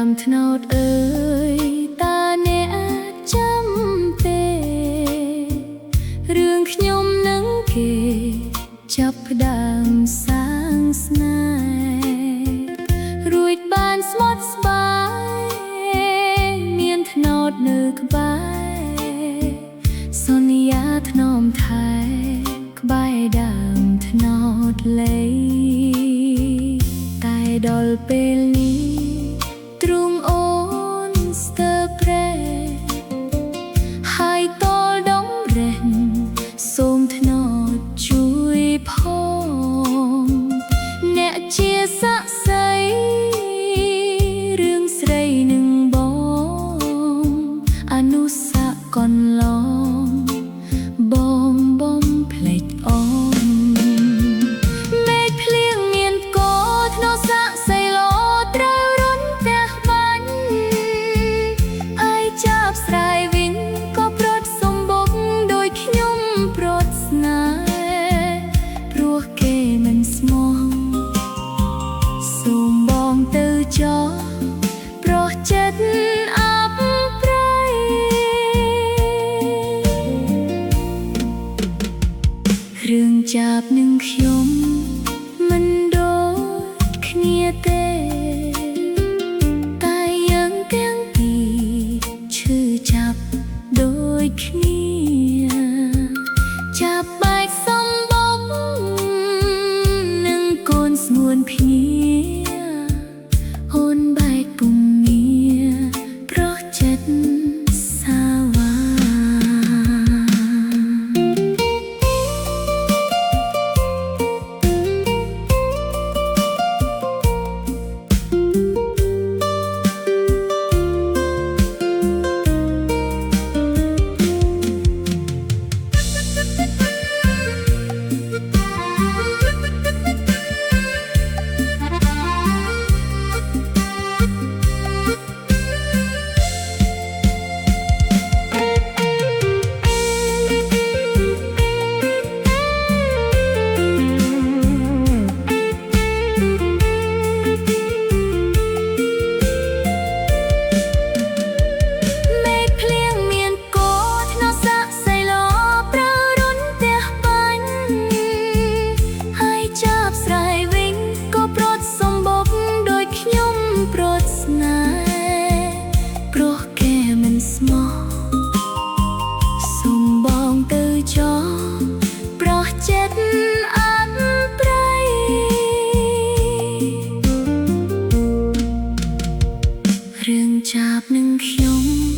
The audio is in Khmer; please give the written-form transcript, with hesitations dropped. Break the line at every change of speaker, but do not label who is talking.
មថ្នោតអើយតាអ្នកចាំទេរឿងខ្ញុំនឹងគេចាប់ផ្ដើមសាងស្នេហ៍រួចបានស្មត់ស្បាយមានថ្នោតនៅក្បែរសន្យាថ្នមថែក្បែរដើមថ្នោតលេតែដល់ពេលនេះទ្រូងអូនស្ទើរប្រែហើយតលដងរេះសូមថ្នោតជួយផងអ្នកជាស័ក្តិសិទ្ធិរឿងស្រីនឹងបងអនុស្សាវកន្លងបងភ្លេចអូនមេឃភ្លៀងមានកោធ្នោសាក់សៃលោត្រូវរុនផ្ទះបាញ់អាយចាប់ស្រ័យវិញក៏ប្រត់សំបុកដោយខ្ញុំប្រត់ស្នេហ៍ព្រោះគេមិនស្មោះសូមបងទៅចោះប្រោះចិត្តអាប់ប្រៃរឿងចាប់នឹងខ្ញុំមិនដូចគ្នាទេតែយើងទាំងពីរឈឺចាប់ដូចគ្នាចាប់បែកសំបុកនឹងកូនស្ងួនភ្ញាអូនបែកពុំងារប្រោះចិត្តសាវ៉ារឿងចាប់នឹងខ្ញុំ